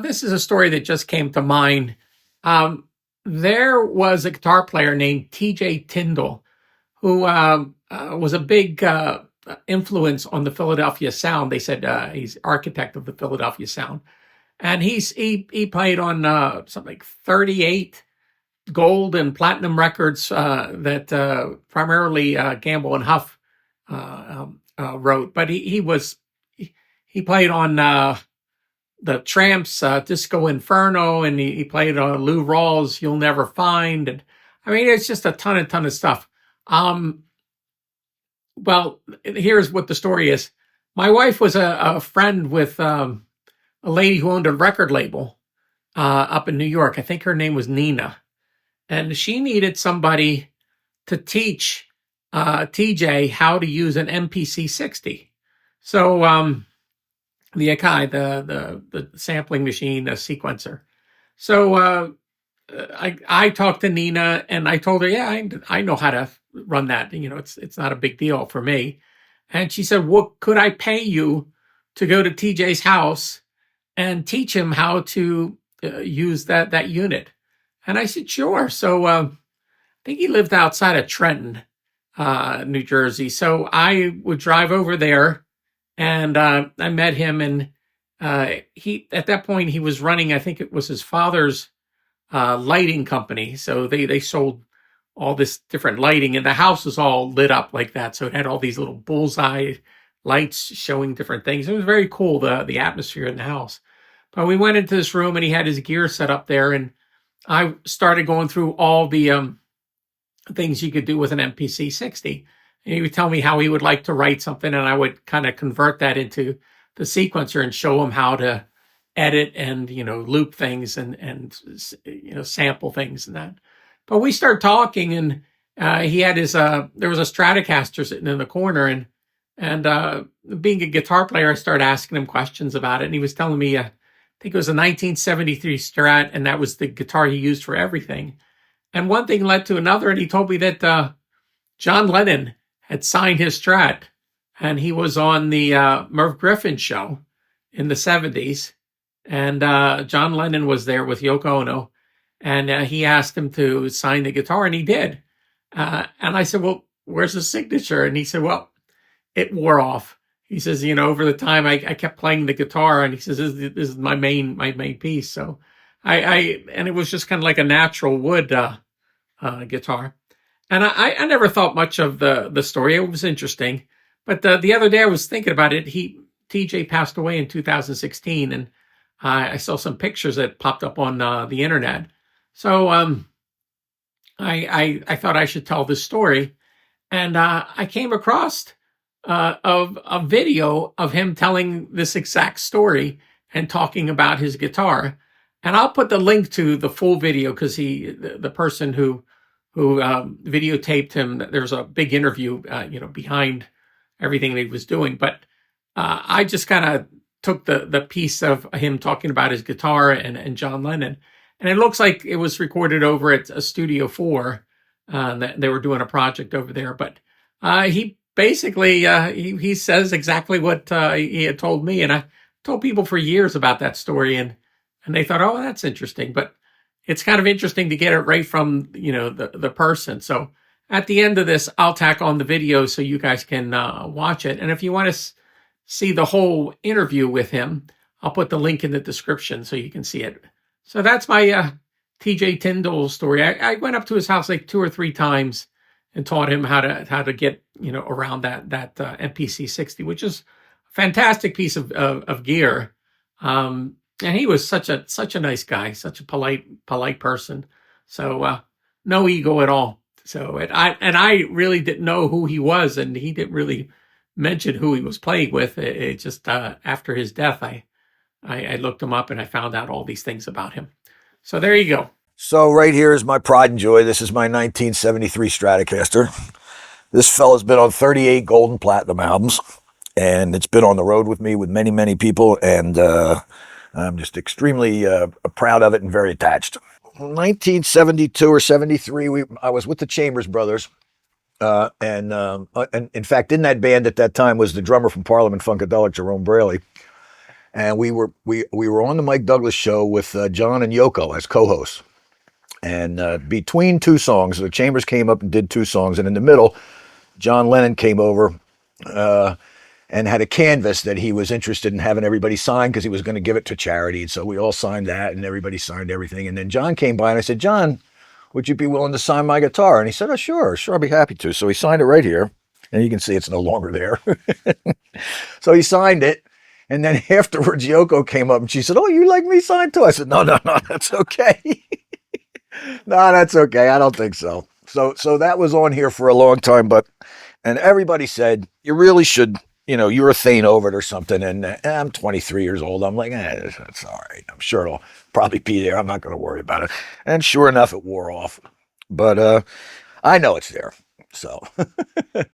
This is a story that just came to mind. Um, there was a guitar player named T.J. Tindal who was a big influence on the Philadelphia sound. They said he's architect of the Philadelphia sound, and he played on something like 38 gold and platinum records that primarily Gamble and Huff wrote. But he played on the Tramps' Disco Inferno, and he played Lou Rawls' You'll Never Find. And I mean, it's just a ton of stuff. Well, here's what the story is. My wife was a friend with a lady who owned a record label up in New York. I think her name was Nina. And she needed somebody to teach TJ how to use an MPC 60. So the Akai, the sampling machine, a sequencer. So I talked to Nina and I told her, yeah, I know how to run that. You know, it's not a big deal for me. And she said, well, could I pay you to go to TJ's house and teach him how to use that unit? And I said, sure. So I think he lived outside of Trenton, New Jersey. So I would drive over there and I met him. And he, at that point, he was running, I think it was his father's lighting company. So they sold all this different lighting, and the house was all lit up like that. So it had all these little bullseye lights showing different things. It was very cool, the atmosphere in the house. But we went into this room and he had his gear set up there, and I started going through all the things you could do with an MPC 60. And he would tell me how he would like to write something, and I would kind of convert that into the sequencer and show him how to edit and, loop things and sample things and that. But we started talking, and he had his, there was a Stratocaster sitting in the corner, and being a guitar player, I started asking him questions about it. And he was telling me, I think it was a 1973 Strat, and that was the guitar he used for everything. And one thing led to another, and he told me that John Lennon had signed his Strat, and he was on the Merv Griffin show in the 70s. And John Lennon was there with Yoko Ono, and he asked him to sign the guitar, and he did. And I said, well, where's the signature? And he said, well, it wore off. He says, over the time I kept playing the guitar, and he says, this is my main piece. So and it was just kind of like a natural wood guitar. And I never thought much of the story. It was interesting. But the other day I was thinking about it. TJ passed away in 2016, and I saw some pictures that popped up on the internet. So I thought I should tell this story. And I came across of a video of him telling this exact story and talking about his guitar. And I'll put the link to the full video, because the person who videotaped him, there's a big interview, behind everything that he was doing. But I just kind of took the piece of him talking about his guitar and John Lennon. And it looks like it was recorded over at a Studio 4. That they were doing a project over there. But he basically, he says exactly what he had told me. And I told people for years about that story. And they thought, oh, that's interesting. But it's kind of interesting to get it right from, the person. So at the end of this, I'll tack on the video so you guys can watch it. And if you want to see the whole interview with him, I'll put the link in the description so you can see it. So that's my TJ Tindal story. I went up to his house like 2 or 3 times and taught him how to get, around that MPC 60, which is a fantastic piece of gear. And he was such a nice guy, such a polite person. So no ego at all. So I really didn't know who he was, and he didn't really mention who he was playing with. It just after his death, I looked him up and I found out all these things about him. So there you go. So right here is my pride and joy. This is my 1973 Stratocaster. This fella's been on 38 gold and platinum albums, and it's been on the road with me with many, many people, and I'm just extremely proud of it and very attached. 1972 or 73, I was with the Chambers Brothers, and in fact, in that band at that time was the drummer from Parliament Funkadelic, Jerome Braley. and we were on the Mike Douglas show with John and Yoko as co-hosts. And between two songs, the Chambers came up and did two songs, and in the middle, John Lennon came over and had a canvas that he was interested in having everybody sign because he was going to give it to charity. And so we all signed that, and everybody signed everything. And then John came by, and I said, John, would you be willing to sign my guitar? And he said, oh, sure, I'll be happy to. So he signed it right here, and you can see it's no longer there. So he signed it. And then afterwards, Yoko came up and she said, oh, you like me signed too? I said, no, that's okay. No, that's okay. I don't think so. So that was on here for a long time, and everybody said, you really should, urethane over it or something. And I'm 23 years old. I'm like, that's all right. I'm sure it'll probably be there. I'm not going to worry about it. And sure enough, it wore off. But I know it's there. So